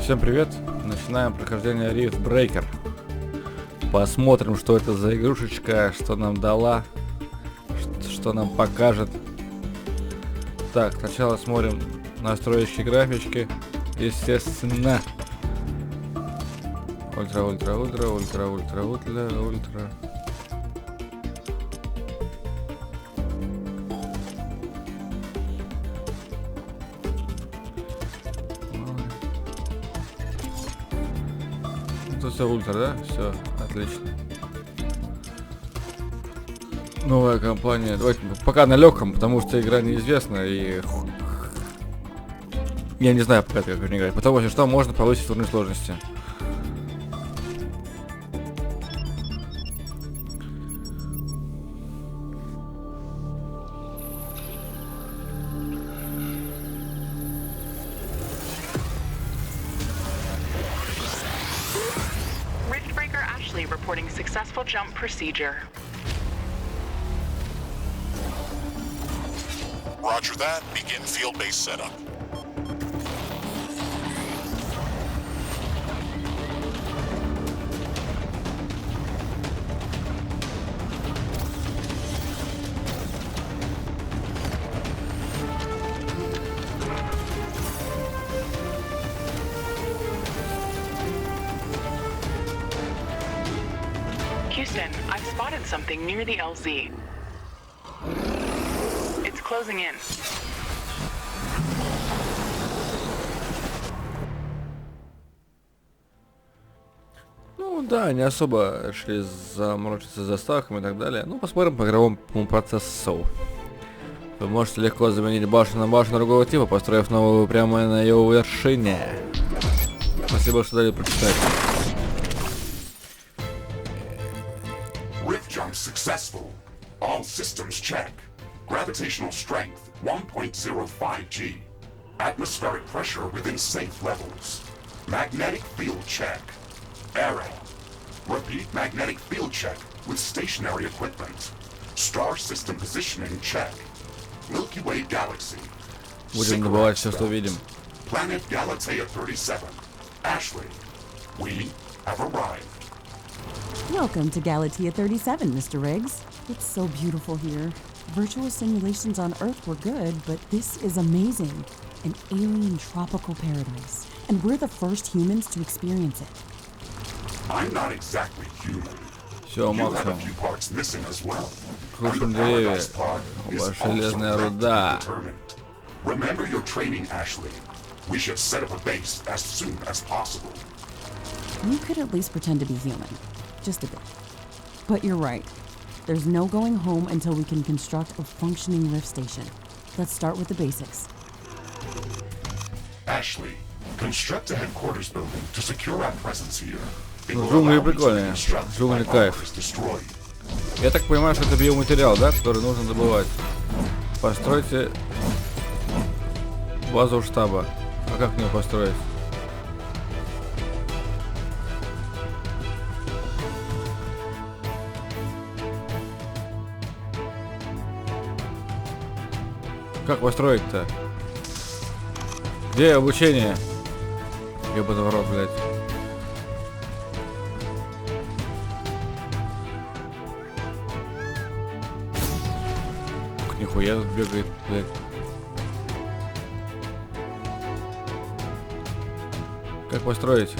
Всем привет! Начинаем прохождение Riftbreaker. Посмотрим, что это за игрушечка, что нам дала, что нам покажет. Так, сначала смотрим настройки графички. Естественно. Ультра. Тут все ультра, да? Все, отлично. Новая компания. Давайте пока на легком, потому что игра неизвестна и я не знаю пока как в нее играть. Потому что можно повысить уровень сложности. Reporting successful jump procedure. Roger that. Begin field-based setup. Houston, I've spotted something near the LZ. It's closing in. Ну да, не особо решили заморочиться с заставками и так далее. Ну, посмотрим по игровому процессу. Вы можете легко заменить башню на башню другого типа, построив новую прямо на ее вершине. Спасибо, что дали прочитать. Jump successful. All systems check. Gravitational strength 1.05 G. Atmospheric pressure within safe levels. Magnetic field check. Error. Repeat magnetic field check with stationary equipment. Star system positioning check. Milky Way galaxy. Будем добывать все, что видим. Planet Galatea 37. Ashley, we have arrived. Welcome to Galatea 37, Mr. Riggs. It's so beautiful here. Virtual simulations on Earth were good, but this is amazing. An alien tropical paradise. And we're the first humans to experience it. I'm not exactly human. Все, You have a максимум. few parts missing as well. Крушим деревья. Железная руда. Remember your training, Ashley. We should set up a base as soon as possible. You could at least pretend to be human. Just a bit. But you're right. There's no going home until we can construct a functioning lift station. Let's start with the basics. Ashley, construct a headquarters building to secure our presence here. It will Джунгли allow me to прикольные. reconstruct Джунгли my кайф. father's destroyed. Я так понимаю, что это биоматериал, да, который нужно добывать. Постройте базу штаба. А как мне построить? Как построить-то? Где обучение? Ебаный в рот, блядь. Ух, нихуя тут бегает, блядь. Как построить?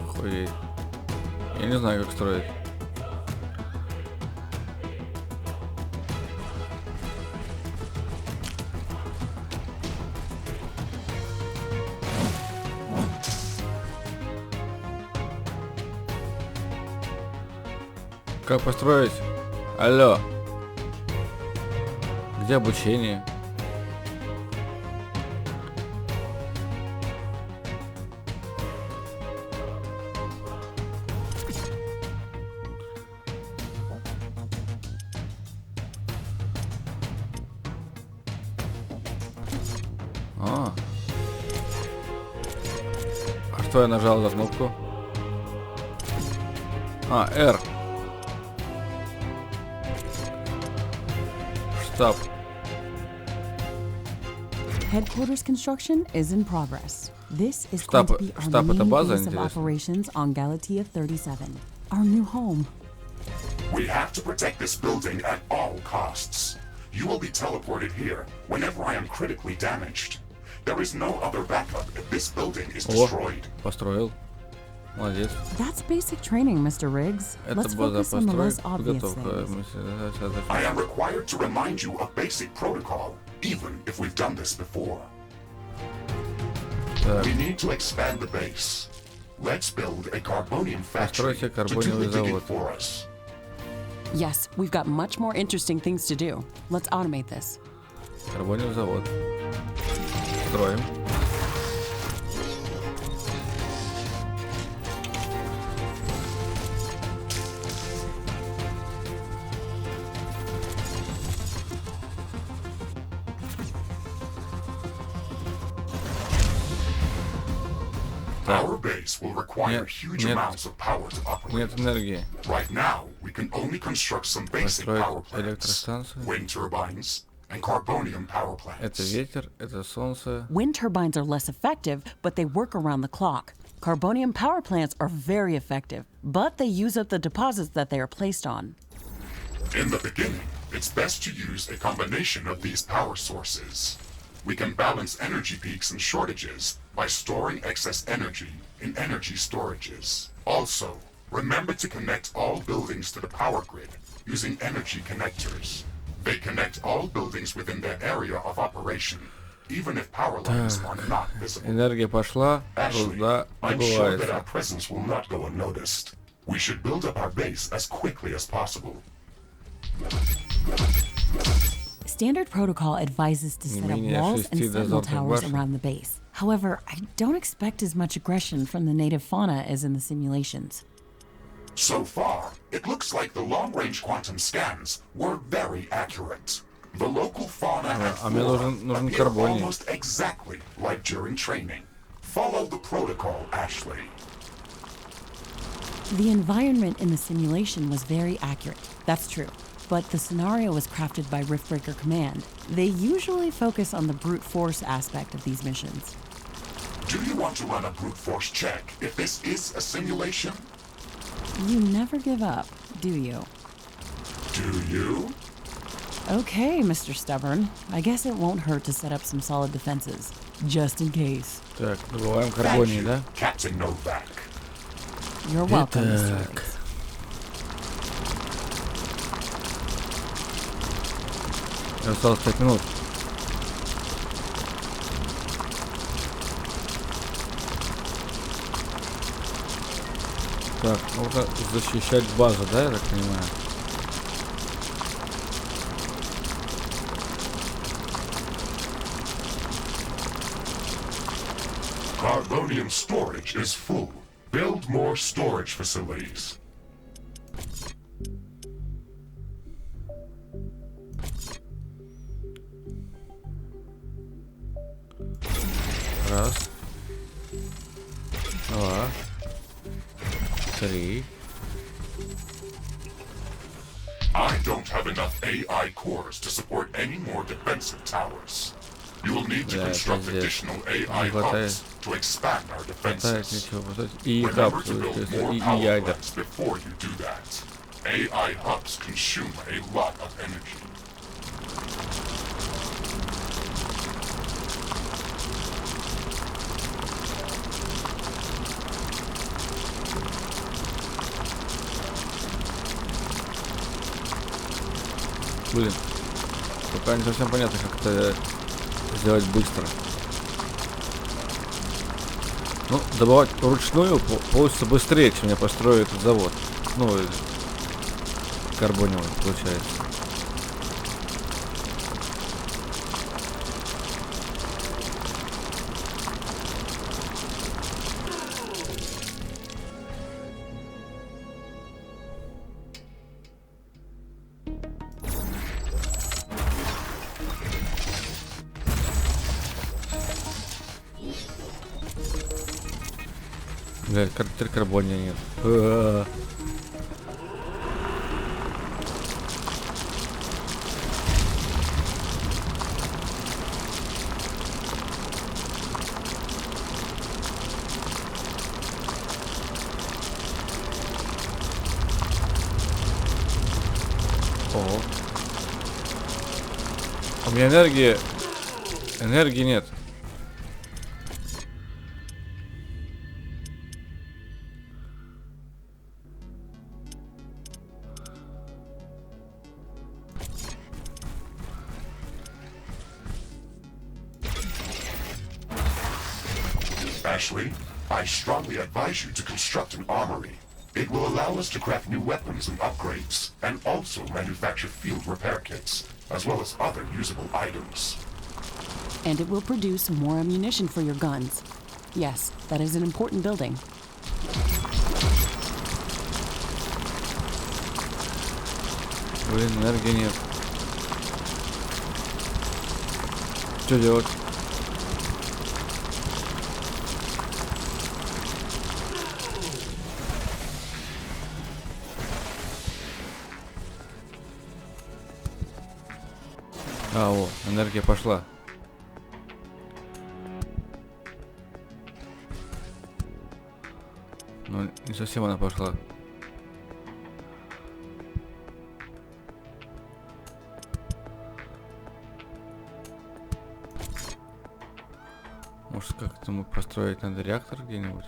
Охуеть. Я не знаю, как строить. Как построить? Алло. Где обучение? А что я нажал за кнопку? А, R. Штаб. Headquarters construction is in progress. This is Штаб- going to be our штаб это main база, base of интересно. operations on Galatea 37, our new home. We have to protect this building at all costs. You will be teleported here whenever I am critically damaged. There is no other backup if this building is О, destroyed. построил. Молодец. That's basic training, Mr. Riggs. Это Let's база focus on the less построек, obvious подготовка. things. I am required to remind you of basic protocol, even if we've done this before. Так, We need to expand the base. Let's build a carbonium factory Постройте to do карбониевый the digging завод. for us. Yes, we've got much more interesting things to do. Let's automate this. карбониевый завод. Строим. Our base will require Нет, huge нет. amounts of power to operate. Нет энергии. Right now, we can only construct some basic Построить power plants, электростанцию. wind turbines, and carbonium power Это plants. ветер, это солнце. Wind turbines are less effective, but they work around the clock. Carbonium power plants are very effective, but they use up the deposits that they are placed on. In the beginning, it's best to use a combination of these power sources. We can balance energy peaks and shortages by storing excess energy in energy storages. Also, remember to connect all buildings to the power grid using energy connectors. They connect all buildings within their area of operation, even if power lines are not visible. Энергия пошла, Ashley, руда I'm sure that добывается. our presence will not go unnoticed. We should build up our base as quickly as possible. Standard protocol advises to set up менее walls and 6 sentinel дозорных towers башен. around the base. However, I don't expect as much aggression from the native fauna as in the simulations. So far, it looks like the long-range quantum scans were very accurate. The local fauna and А мне flora нужен appear карбоний. almost exactly like during training. Follow the protocol, Ashley. The environment in the simulation was very accurate, that's true. But the scenario was crafted by Riftbreaker Command. They usually focus on the brute force aspect of these missions. Do you want to run a brute force check if this is a simulation? You never give up, do you? Do you? Okay, Mr. Stubborn. I guess it won't hurt to set up some solid defenses, just in case. Так, добываем Thank карбоний, you, да? Captain Novak. You're welcome, Mr. Итак. Riggs. Осталось 5 минут. Так, нужно защищать базу, да, я так понимаю? Carbonium storage is full. Build more storage facilities. Раз. Два. Три. I don't have enough AI cores to support any more defensive towers. You will need to Да, construct пиздец. additional AI Не хватает. hubs to expand our Хватает defenses. ничего поставить. И Remember хаб, to то build есть more и power ядер. plants before you do that. AI hubs consume a lot of energy. Блин. Пока не совсем понятно, как это сделать быстро. Ну, добывать вручную получится быстрее, чем я построю этот завод. Ну, карбониевый, получается. Блядь, теперь карбония нет. Ого. У меня энергии нет. Ashley, I strongly advise you to construct an armory. It will allow us to craft new weapons and upgrades, and also manufacture field repair kits, as well as other usable items. And it will produce more ammunition for your guns. Yes, that is an important building. Блин, энергии нет. Что делать? А, о, энергия пошла. Ну, не совсем она пошла. Может, как-то мы построить надо реактор где-нибудь?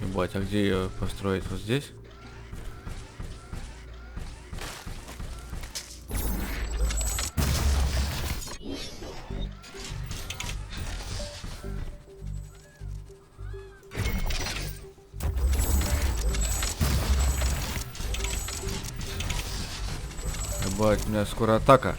Ебать, а где ее построить? Вот здесь? Ебать, у меня скоро атака.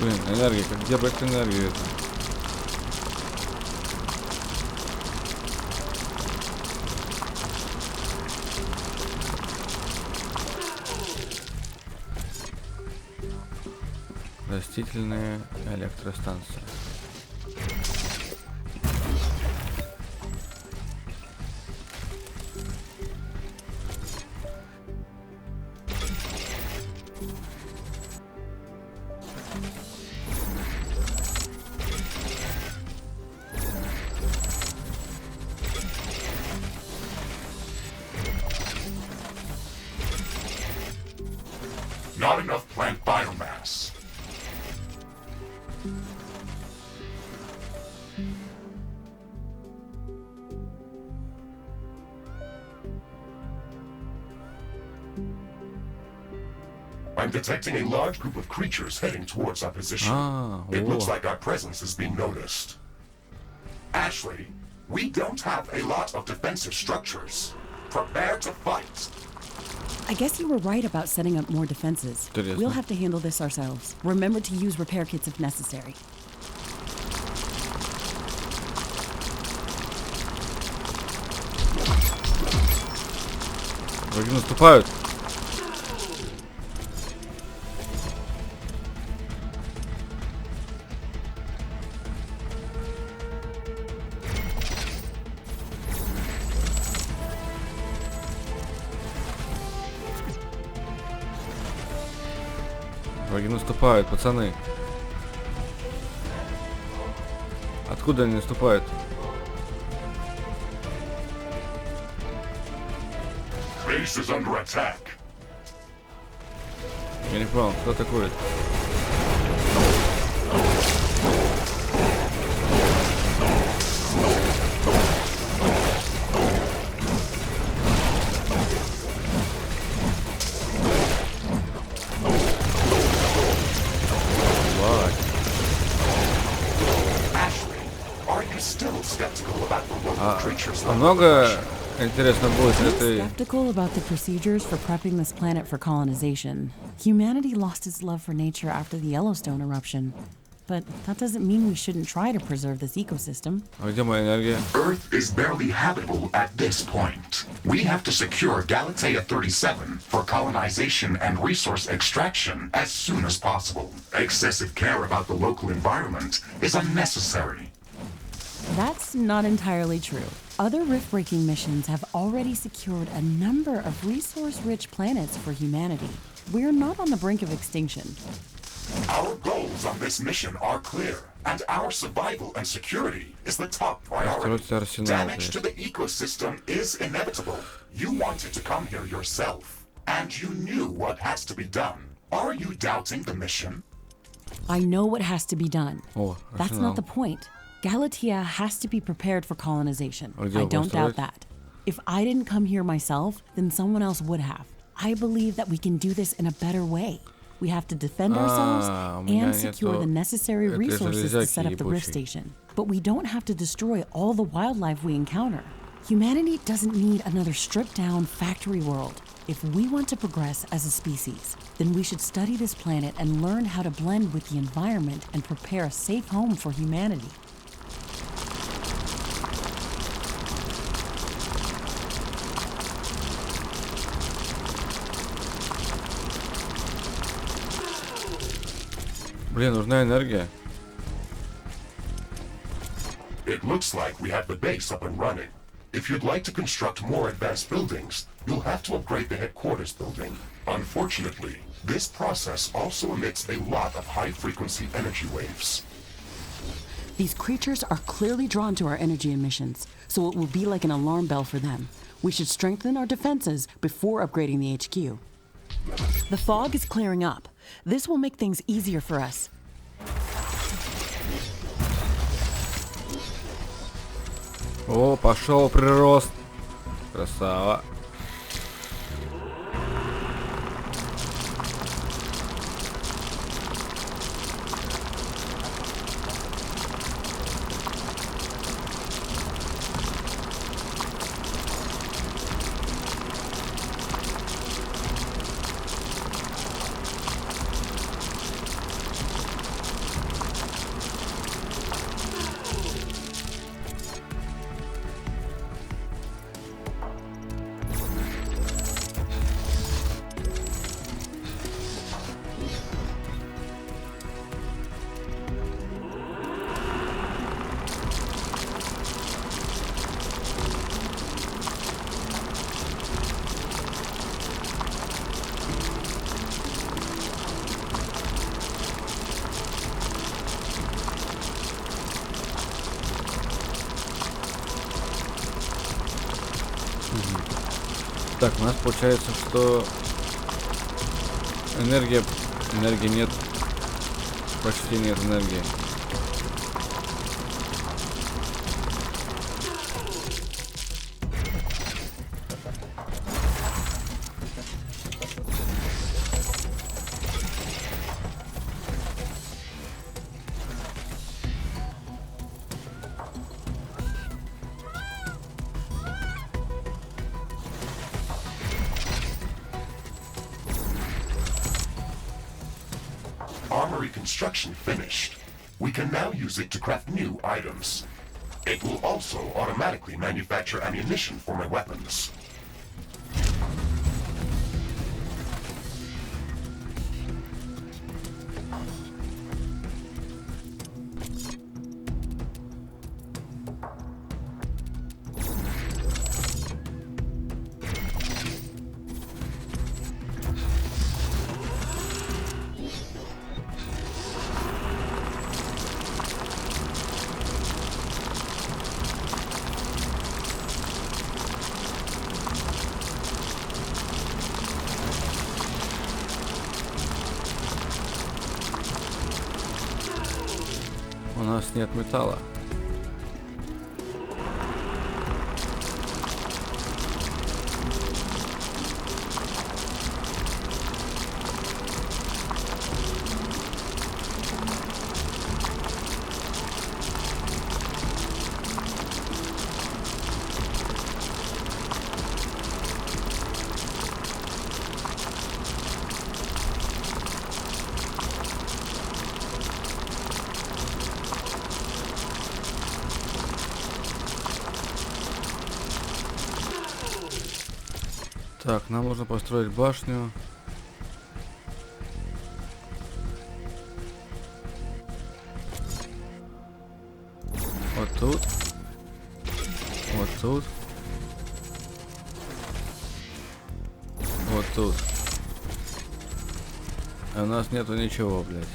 Блин, энергия, где брать энергию это? Растительная электростанция. Not enough plant biomass. I'm detecting a large group of creatures heading towards our position. It looks like our presence is being noticed. Ashley, we don't have a lot of defensive structures. Prepare to fight. I guess you were right about setting up more defenses. We'll have to handle this ourselves. Remember to use repair kits if necessary. Враги наступают. Враги наступают, пацаны. Откуда они наступают? Base is under attack. Я не понял, кто атакует? много интересно будет, I'm если ты... skeptical about the procedures for prepping this planet for colonization. Humanity lost its love for nature after the Yellowstone eruption. But that doesn't mean we shouldn't try to preserve this ecosystem. А где моя энергия? Earth is barely habitable at this point. We have to secure Galatea 37 for colonization and resource extraction as soon as possible. Excessive care about the local environment is unnecessary. That's not entirely true. Other rift-breaking missions have already secured a number of resource-rich planets for humanity. We're not on the brink of extinction. Our goals on this mission are clear, and our survival and security is the top priority. Damage to the ecosystem is inevitable. You wanted to come here yourself, and you knew what has to be done. Are you doubting the mission? I know what has to be done. О, That's not the point. Galatea has to be prepared for colonization. А где I его don't doubt построить? that. If I didn't come here myself, then someone else would have. I believe that we can do this in a better way. We have to defend ourselves у меня and secure нету the necessary этой resources to set up the rift железяки station. But we don't have to destroy all the wildlife we encounter. Humanity doesn't need another stripped-down factory world. If we want to progress as a species, then we should study this planet and learn how to blend with the environment and prepare a safe home for humanity. Блин, нужна энергия. It looks like we have the base up and running. If you'd like to construct more advanced buildings, you'll have to upgrade the headquarters building. Unfortunately, this process also emits a lot of high-frequency energy waves. These creatures are clearly drawn to our energy emissions, so it will be like an alarm bell for them. We should strengthen our defenses before upgrading the HQ. The fog is clearing up. This will make things easier for us. О, пошел прирост. Красава. Так, у нас получается, что энергии нет, почти нет энергии. Armory construction finished. We can now use it to craft new items. It will also automatically manufacture ammunition for my weapons. У нас нет металла. Так, нам нужно построить башню. Вот тут. Вот тут. Вот тут. А у нас нету ничего, блядь.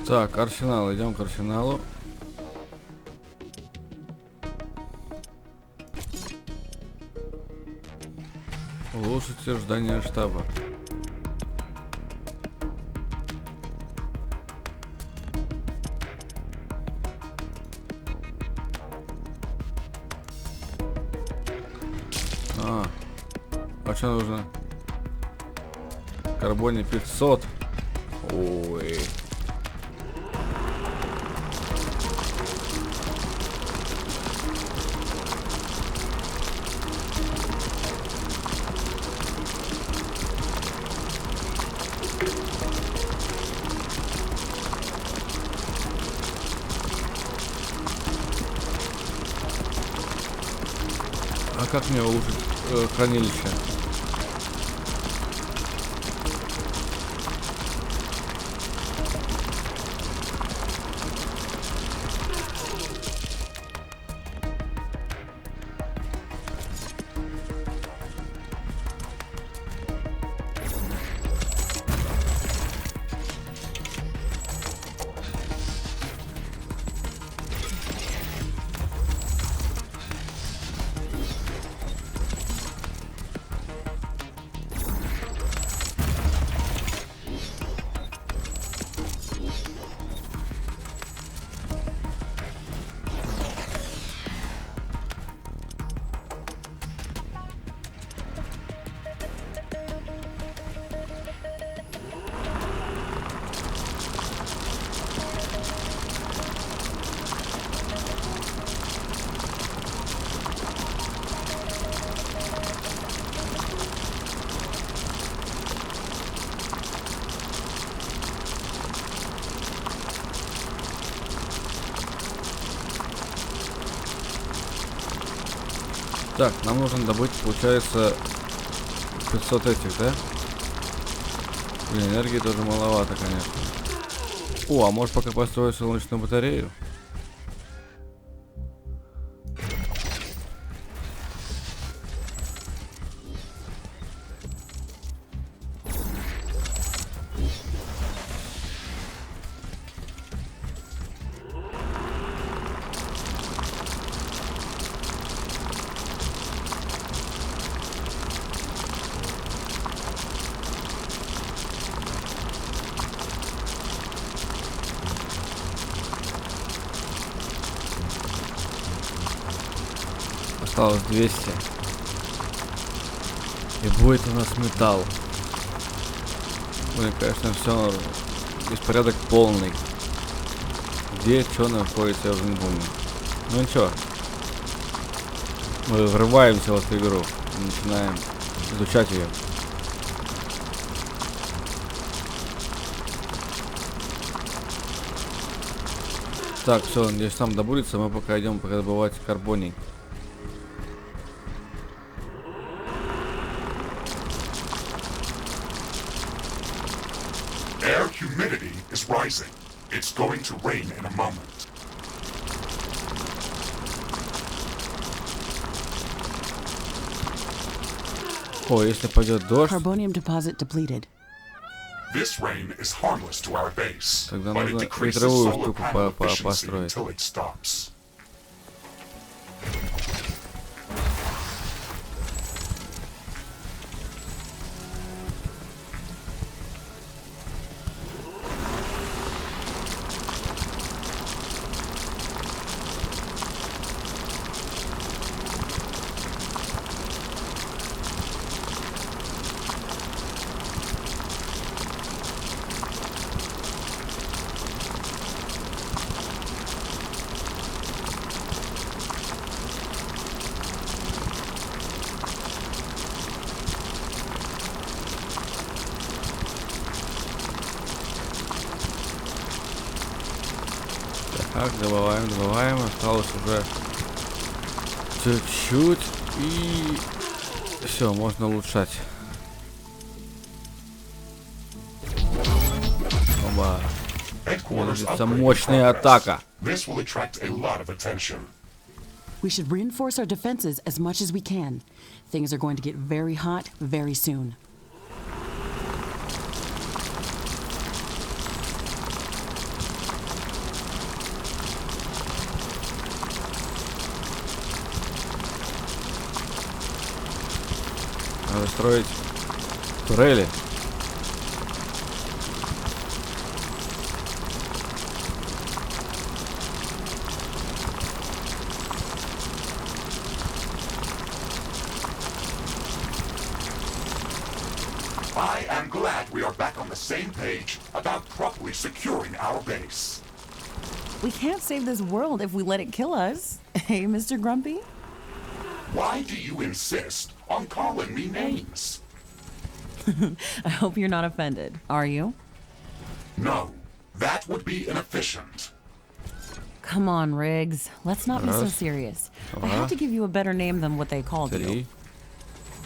Так, арсенал, идем к арсеналу. Улучшите здание штаба. А что нужно? Карбоне 500. Ой. А как мне улучшить хранилище? Так, нам нужно добыть, получается, 500 этих, да? Блин, энергии тоже маловато, конечно. О, а может пока построить солнечную батарею? Осталось 200. И будет у нас металл. Блин, конечно, все беспорядок полный. Где что находится, я уже не помню. Ну ничего. Мы врываемся в эту игру и начинаем изучать ее. Так, все, надеюсь, там добудется, мы пока идем пока добывать карбоний. Air humidity is rising. It's going to rain in a moment. О, если пойдет дождь. Carbonium deposit depleted. This rain is harmless to our base, Тогда but it нужно decreases ветровую solar штуку panel efficiency построить. until it stops. Так, добываем, осталось уже чуть-чуть и все, можно улучшать. Оба. Это мощная атака. This will attract a lot of attention. We should reinforce our defenses as much as we can. Things are going to get very hot very soon. Надо строить турели. I am glad we are back on the same page about properly securing our base. We can't save this world if we let it kill us. Hey, Mr. Grumpy? Why do you insist on calling me names? I hope you're not offended. Are you? No, that would be inefficient. Come on, Riggs. Let's not be so Раз. serious. I had to give you a better name than what they called you. Три.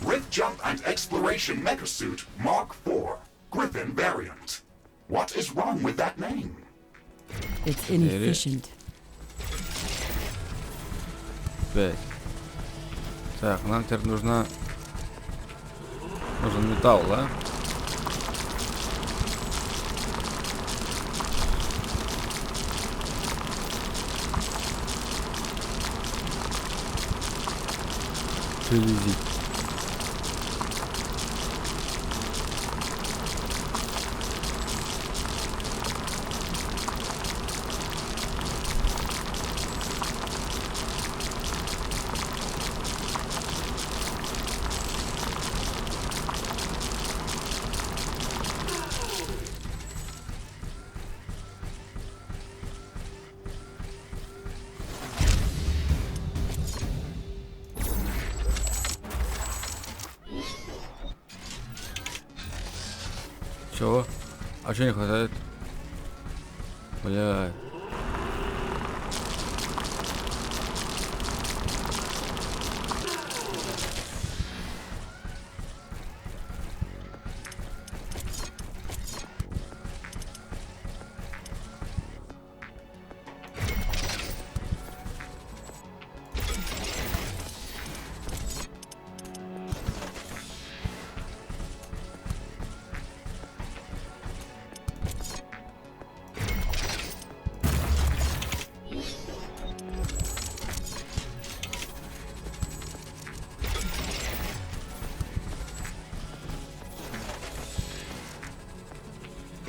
Rift Jump and Exploration Megasuit Mark IV, Griffin variant. What is wrong with that name? It's inefficient. 5. Так, нам теперь нужен металл, да? Железик. Чего? А чего не хватает? Бля.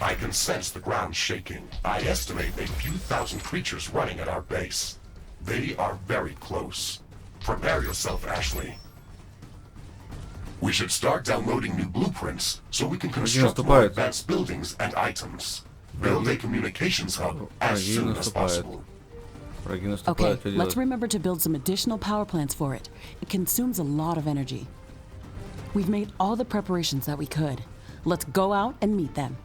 I can sense the ground shaking. I estimate a few thousand creatures running at our base. They are very close. Prepare yourself, Ashley. We should start downloading new blueprints so we can construct more advanced buildings and items. Build a communications hub as soon as possible. Okay, let's remember to build some additional power plants for it. It consumes a lot of energy. We've made all the preparations that we could. Let's go out and meet them.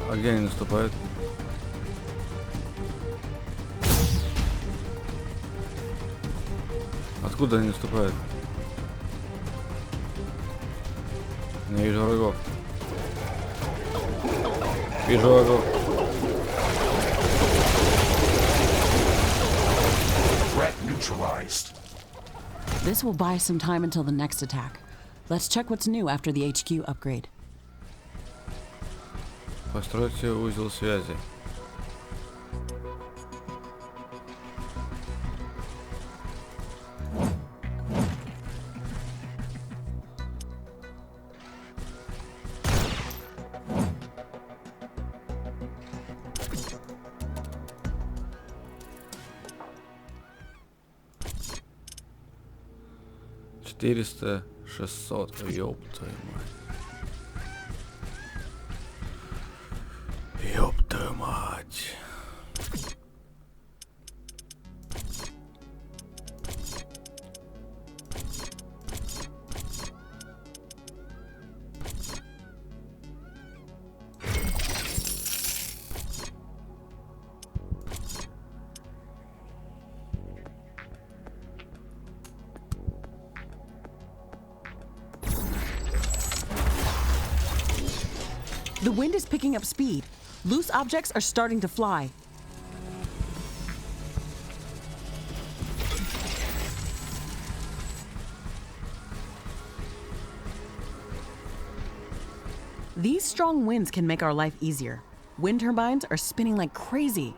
А где они наступают? Откуда они наступают? Не вижу врагов. Вижу врагов. Threat neutralized. This will buy some time until the next attack. Let's check what's new after the HQ upgrade. Постройте узел связи. Четыреста, 600, ёб твою мать. Ёб твою мать. The wind is picking up speed. Loose objects are starting to fly. These strong winds can make our life easier. Wind turbines are spinning like crazy.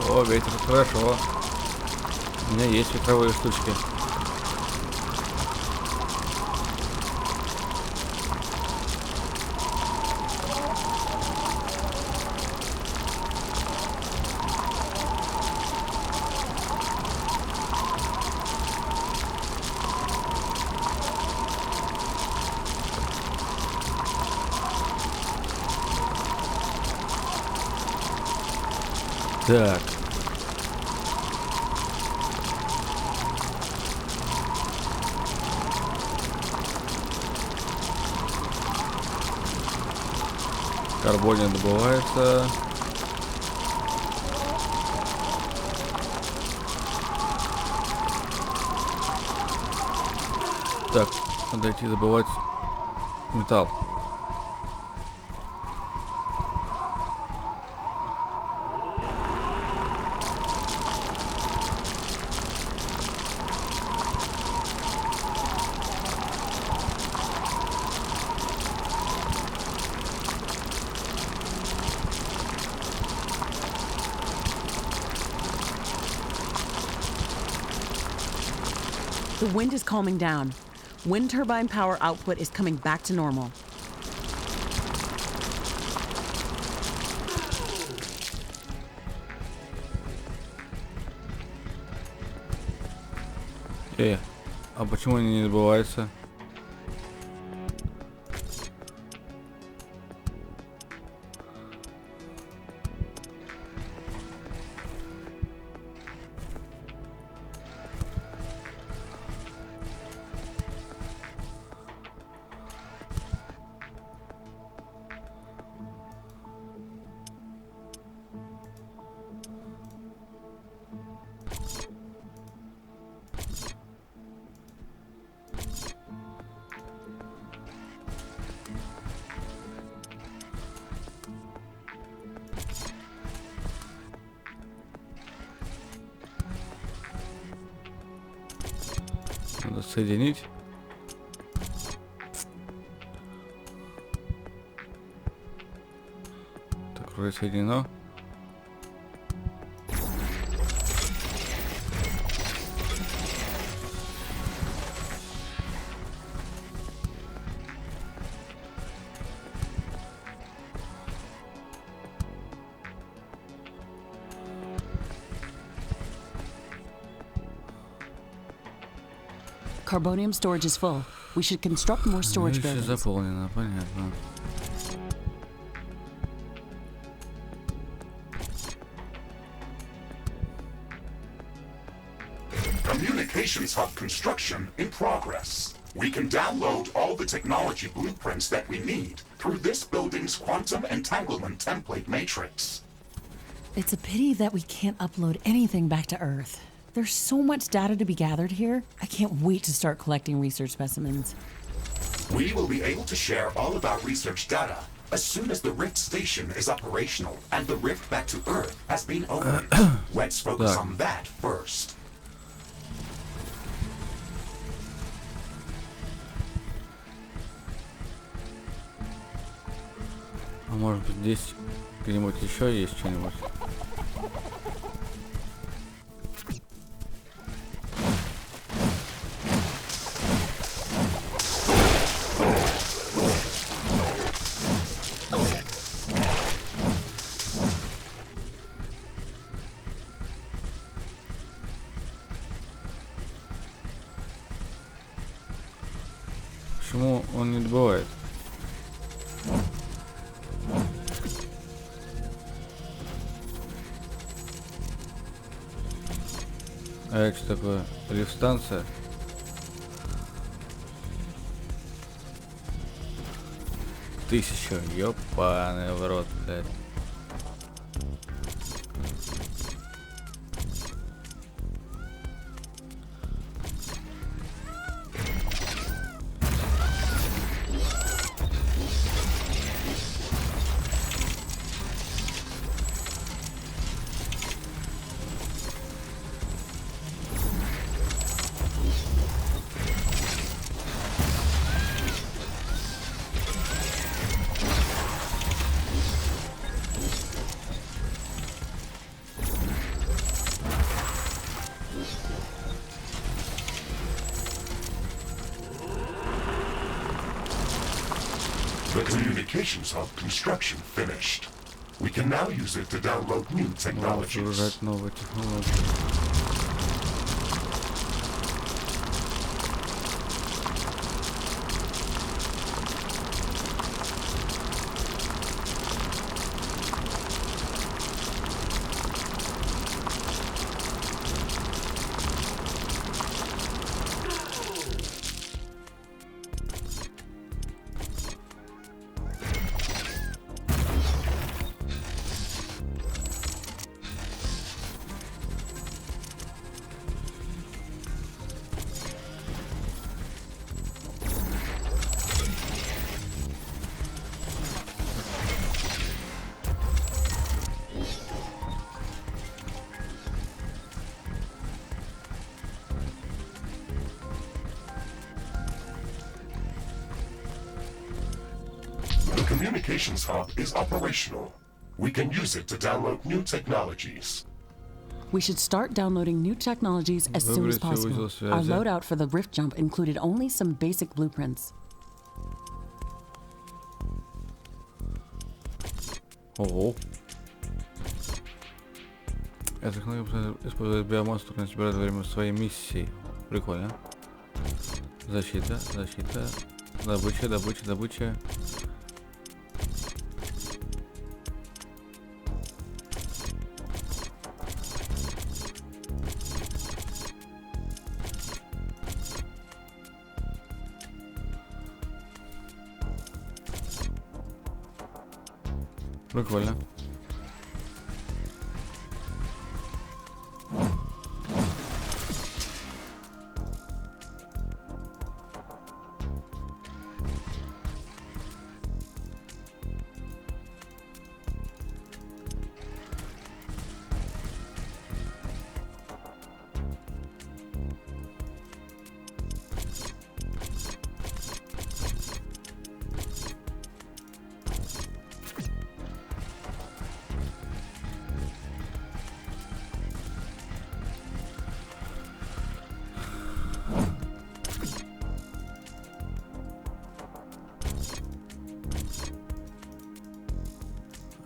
О, ветер, хорошо. У меня есть ветровые штучки. Так. Карбония добывается. Так, надо идти добывать металл. The wind is calming down. Wind turbine power output is coming back to normal. А почему они не добываются? Надо соединить. Так, вроде соединено. Carbonium storage is full. We should construct more storage Все buildings. заполнено, понятно. Communications hub construction in progress. We can download all the technology blueprints that we need through this building's quantum entanglement template matrix. It's a pity that we can't upload anything back to Earth. There's so much data to be gathered here. I can't wait to start collecting research specimens. We will be able to share all of our research data as soon as the Rift station is operational and the rift back to Earth has been opened. Let's focus on that first. Может быть, здесь где-нибудь еще есть что-нибудь? Почему он не добывает? А это что такое? Рифт-станция? Тысяча, ёпаный в рот, блядь. The communications hub construction finished. We can now use it to download new technologies. Загружать новые технологии. The communications hub is operational. We can use it to download new technologies. We should start downloading new technologies as soon as Выбрать possible. узел Our связи. loadout for the rift jump included only some basic blueprints. Ого. Я технология использует биомассу только на собирать во время своей миссии. Прикольно. Защита, защита. Добыча, добыча, добыча. Прикольно.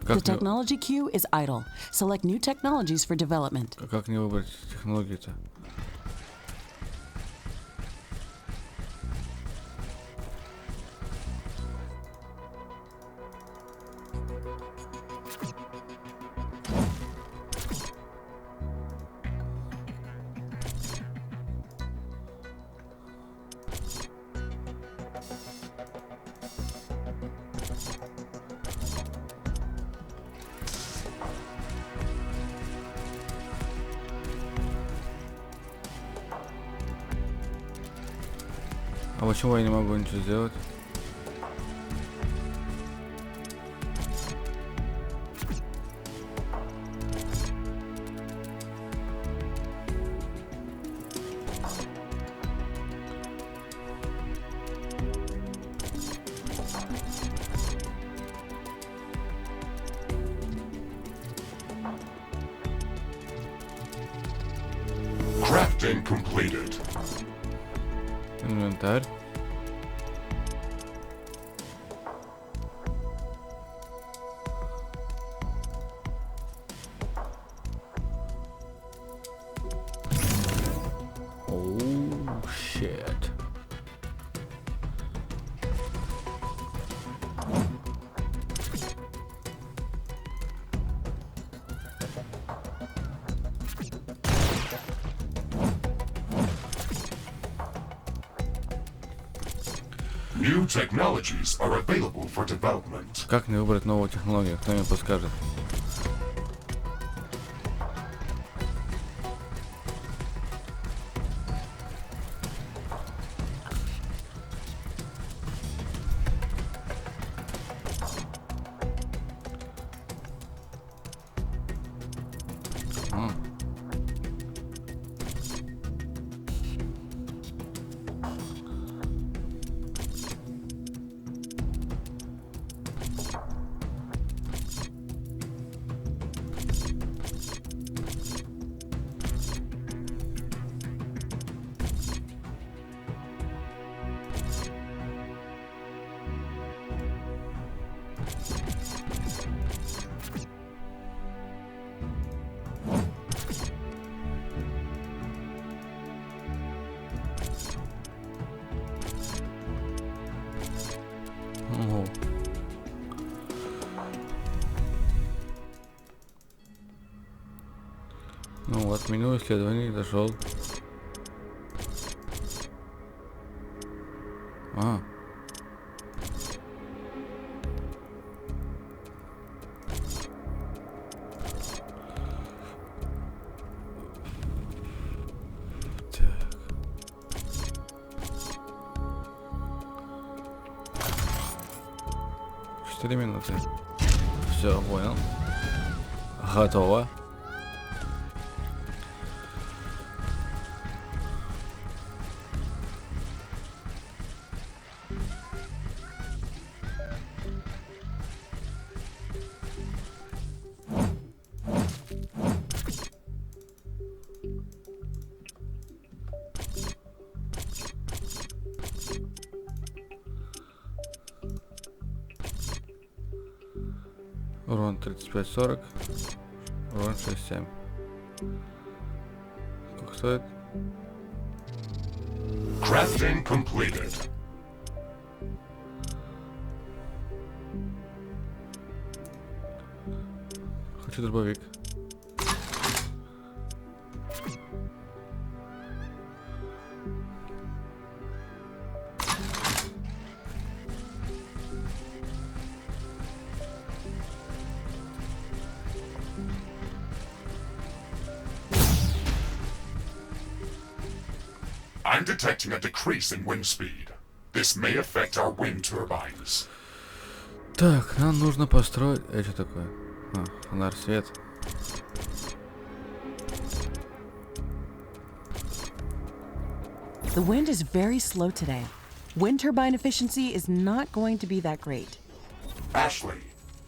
The technology queue is idle. Select new technologies for development. Как не выбрать технологии-то? А почему я не могу ничего сделать? Crafting completed. Инвентарь. Oh shit. New technologies are available for development. Как мне выбрать новую технологию? Кто мне подскажет? Ого. Ну вот, меню исследований дошел. А. Так. 4 минуты. Все, понял. Готово. Урон 35-40. Урон 6-7. Сколько стоит? Crafting completed. Хочу дробовик. I'm detecting a decrease in wind speed. This may affect our wind turbines. Так, нам нужно построить... Это что такое? А, фонарь, свет. The wind is very slow today. Wind turbine efficiency is not going to be that great. Ashley,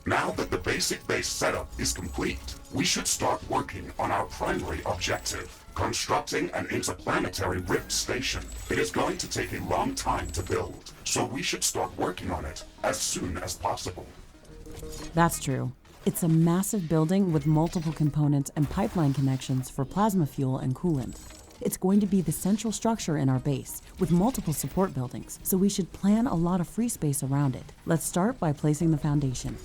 now that the basic base setup is complete, we should start working on our primary objective, constructing an interplanetary rift station. It is going to take a long time to build, so we should start working on it as soon as possible. That's true. It's a massive building with multiple components and pipeline connections for plasma fuel and coolant. It's going to be the central structure in our base, with multiple support buildings, so we should plan a lot of free space around it. Let's start by placing the foundation.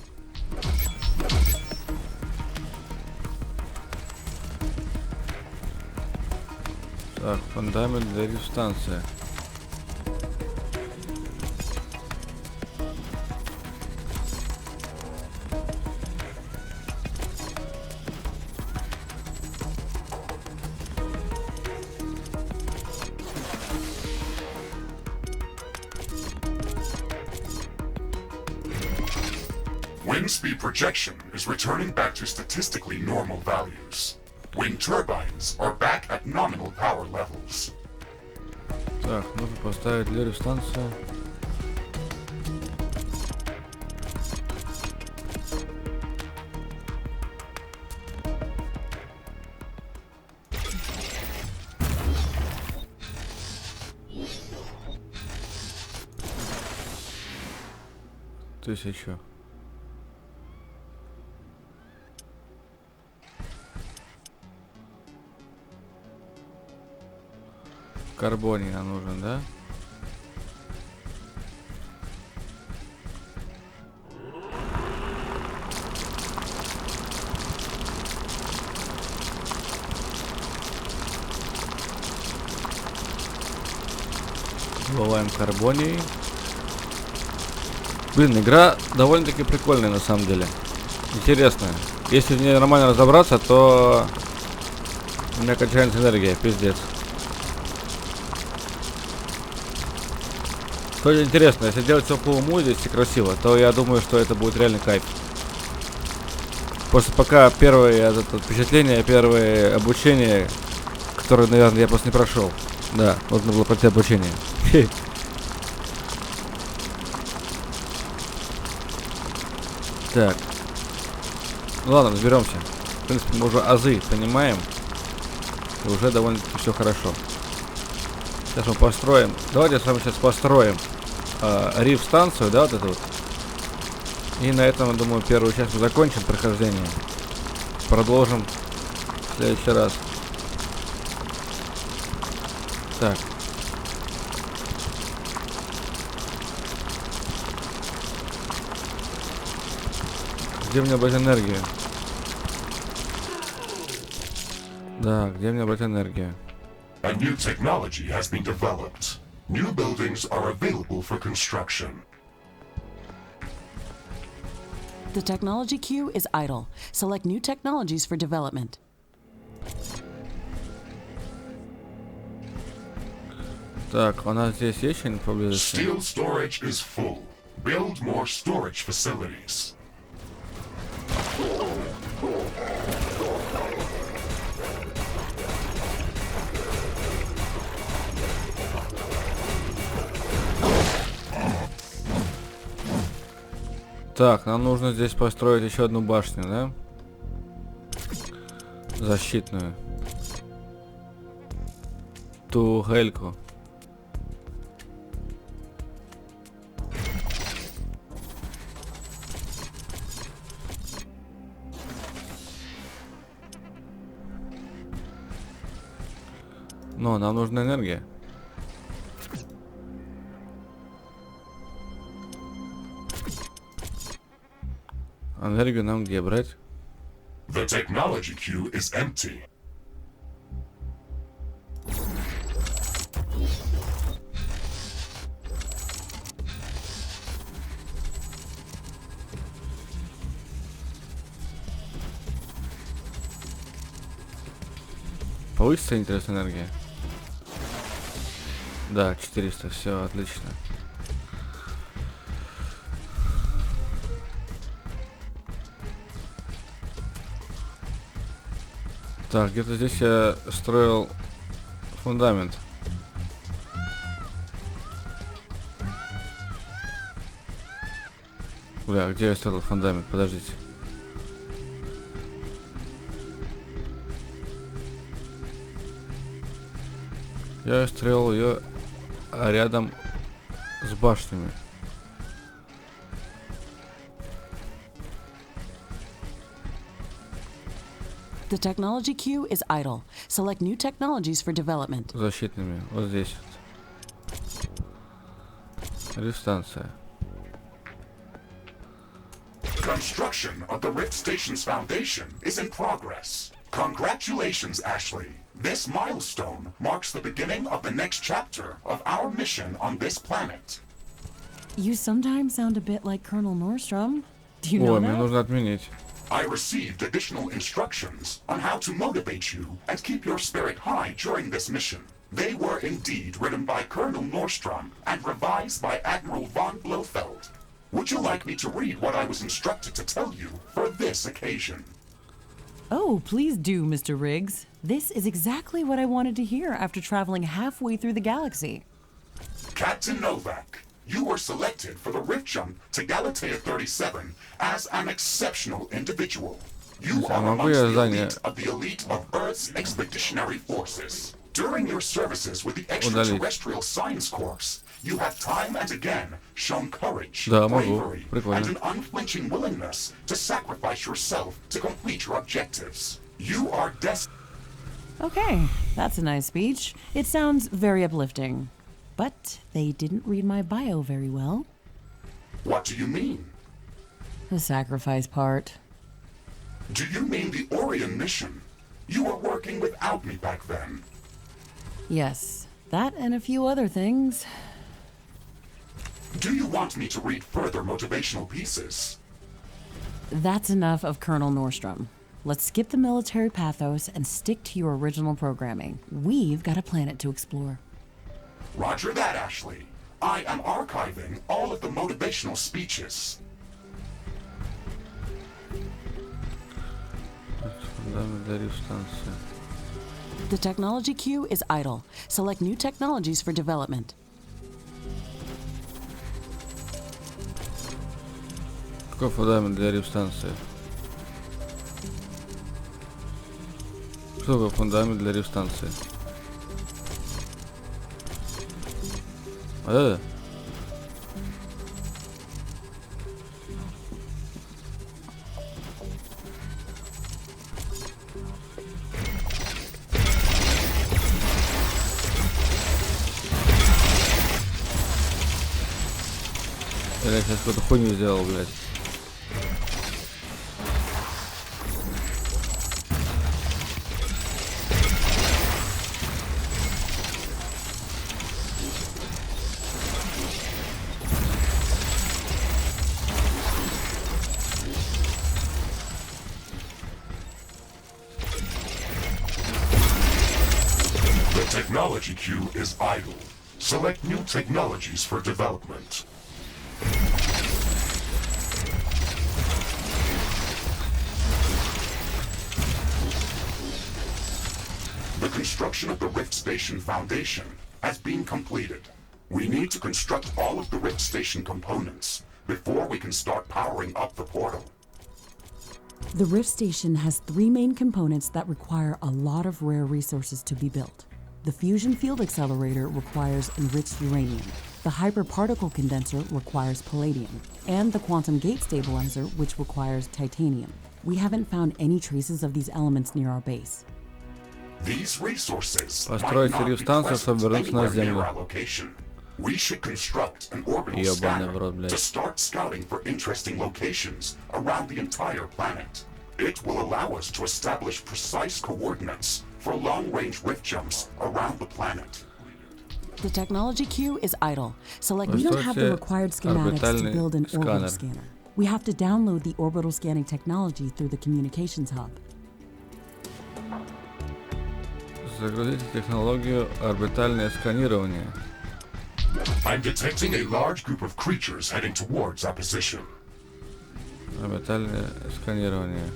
Так, фундамент для рифт-станции. Wind speed projection is returning back to statistically normal values. Wind turbines are back at nominal power levels. Так, нужно поставить для рифт-станции. 1000. Карбоний нам нужен, да? Добываем карбоний. Блин, игра довольно-таки прикольная на самом деле. Интересная. Если в ней нормально разобраться, то у меня кончается энергия, пиздец. Тоже интересно, если делать все по уму здесь и красиво, то я думаю, что это будет реальный кайф. Просто пока первое впечатление, первое обучение, которое, наверное, я просто не прошел. Да, нужно было пройти обучение. Так. Ну ладно, разберемся. В принципе, мы уже азы понимаем. И уже довольно-таки все хорошо. Сейчас мы построим. Давайте с вами сейчас построим риф-станцию, да, вот эту вот. И на этом, я думаю, первую часть мы закончим прохождение. Продолжим в следующий раз. Так. Где мне брать энергию? Да, где мне брать энергию? A new technology has been developed. New buildings are available for construction. The technology queue is idle. Select new technologies for development. Так, у нас здесь есть что-нибудь поблизости? Steel storage is full. Build more storage facilities. Так, нам нужно здесь построить еще одну башню, да? Защитную. Тугельку. Но нам нужна энергия. Энергию нам где брать? The technology queue is empty. Повысится, интересно, энергия? Да, 400, все, отлично. Так, где-то здесь я строил фундамент. Бля, где я строил фундамент? Подождите. Я строил ее рядом с башнями. The technology queue is idle. Select new technologies for development. Защитными. Вот здесь вот. Реф-станция. Construction of the Rift Station's foundation is in progress. Congratulations, Ashley. This milestone marks the beginning of the next chapter of our mission on this planet. You sometimes sound a bit like Colonel Nordstrom. Do you know Ой, мне that? нужно отменить. I received additional instructions on how to motivate you and keep your spirit high during this mission. They were indeed written by Colonel Nordstrom and revised by Admiral von Blofeld. Would you like me to read what I was instructed to tell you for this occasion? Oh, please do, Mr. Riggs. This is exactly what I wanted to hear after traveling halfway through the galaxy. Captain Novak, you were selected for the rift jump to Galatea 37 as an exceptional individual. You are amongst the elite of Earth's expeditionary forces. During your services with the Extraterrestrial Science Corps, You have time and again shown courage, Да, могу. bravery, and Прикольно. an unflinching willingness to sacrifice yourself to complete your objectives. You are destined. Okay, that's a nice speech. It sounds very uplifting. But they didn't read my bio very well. What do you mean? The sacrifice part. Do you mean the Orion mission? You were working without me back then. Yes, that and a few other things. Do you want me to read further motivational pieces? That's enough of Colonel Nordstrom. Let's skip the military pathos and stick to your original programming. We've got a planet to explore. Roger that, Ashley. I am archiving all of the motivational speeches. The technology queue is idle. Select new technologies for development. Какой фундамент для риф-станции? Что такое фундамент для риф-станции? Я сейчас какую-то хуйню сделал, блядь. The technology queue is idle. Select new technologies for development. The construction of the Rift Station Foundation has been completed. We need to construct all of the Rift Station components before we can start powering up the portal. The Rift Station has 3 main components that require a lot of rare resources to be built. The fusion field accelerator requires enriched uranium. The hyperparticle condenser requires palladium. And the quantum gate stabilizer, which requires titanium. We haven't found any traces of these elements near our base. These resources might Построить not be риф-станцию, present чтобы вернуться на anywhere near Землю. our location. We should construct an orbital Ёбаный в scanner рот, блядь. to start scouting for interesting locations around the entire planet. It will allow us to establish precise coordinates for long-range rift jumps around the planet. The technology queue is idle. Select. We don't have the required schematics to build an orbital scanner. We have to download the orbital scanning technology through the communications hub. Загрузите технологию орбитальное сканирование. I'm detecting a large group of creatures heading towards our position. Орбитальное сканирование.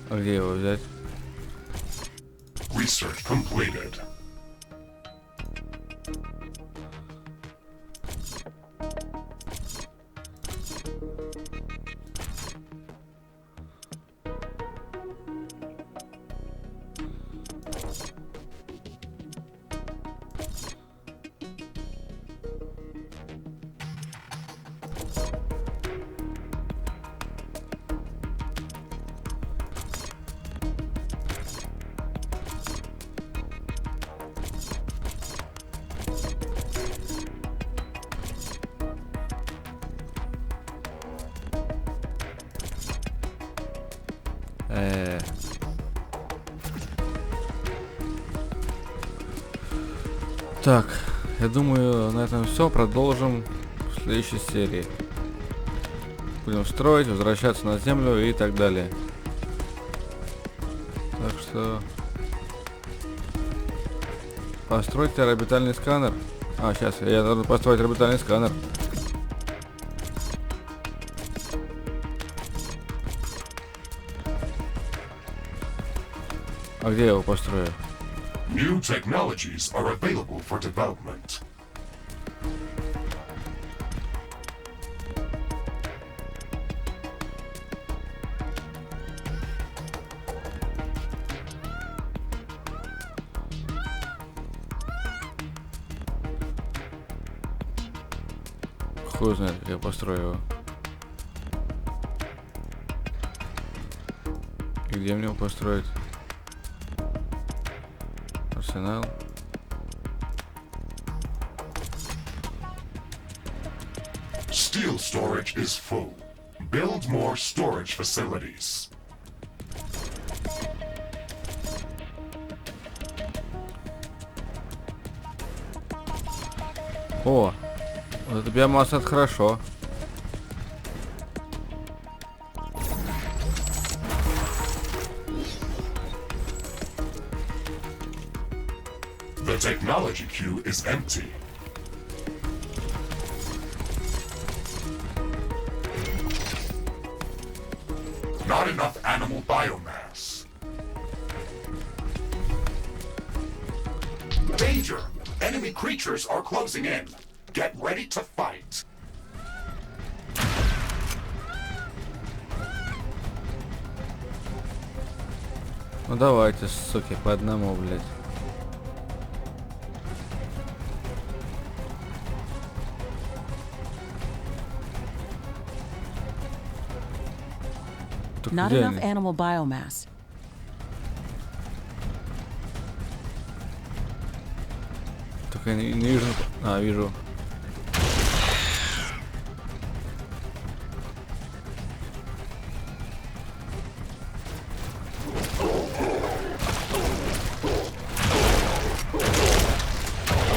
А где его взять? Research completed. Так, я думаю, на этом все. Продолжим в следующей серии. Будем строить, возвращаться на Землю и так далее. Так что... Постройте орбитальный сканер. А, сейчас, я должен построить орбитальный сканер. А где я его построю? New technologies are available for development. Хуй знает, как я построю его. И где мне его построить? Арсенал. Steel storage is full. Build more storage facilities. О, вот это биомасса, это хорошо. The technology queue is empty. Not enough animal biomass. Danger! Enemy creatures are closing in. Get ready to fight. Ну давайте, суки, по одному, блядь. Так Not где enough они? animal biomass. Так я не вижу. А, вижу.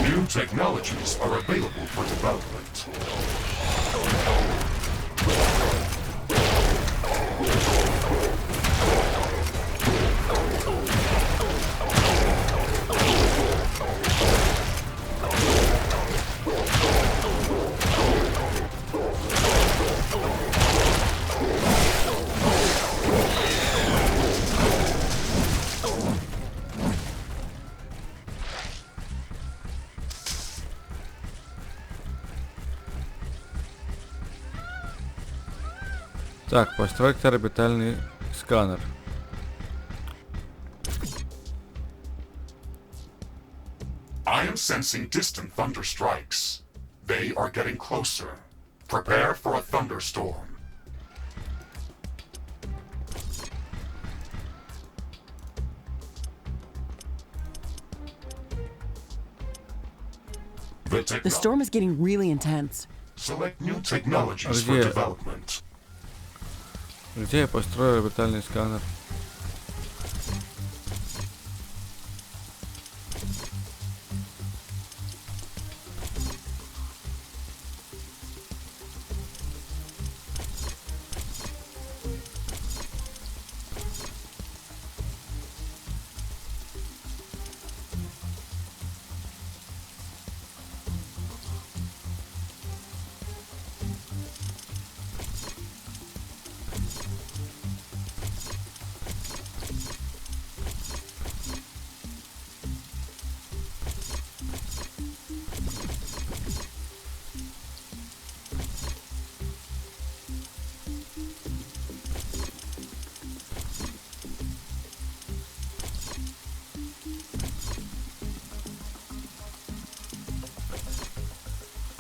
New technologies are available for development. Так, построить орбитальный сканер. I am sensing distant thunder strikes. They are getting closer. Prepare for a thunderstorm. The storm is getting really intense. Select new technologies for Где? development. Где я построю орбитальный сканер?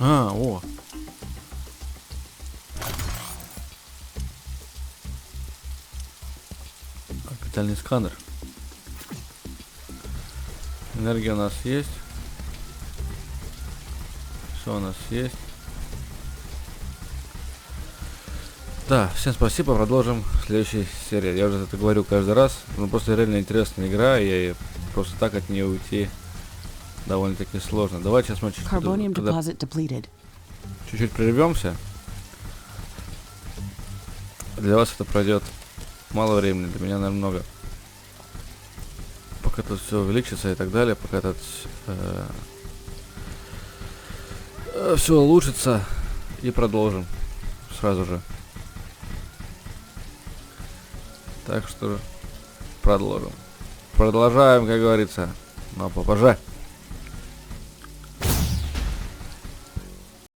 А, о. Орбитальный сканер. Энергия у нас есть. Все у нас есть. Да, всем спасибо, продолжим в следующей серии. Я уже это говорю каждый раз, но просто реально интересная игра, и просто так от нее уйти довольно-таки сложно. Давайте сейчас мы Carbonium deposit depleted. чуть-чуть прервемся. Для вас это пройдет мало времени, для меня, наверное, много. Пока тут все увеличится и так далее, пока тут все улучшится, и продолжим сразу же. Так что продолжим. Продолжаем, как говорится, но попозже.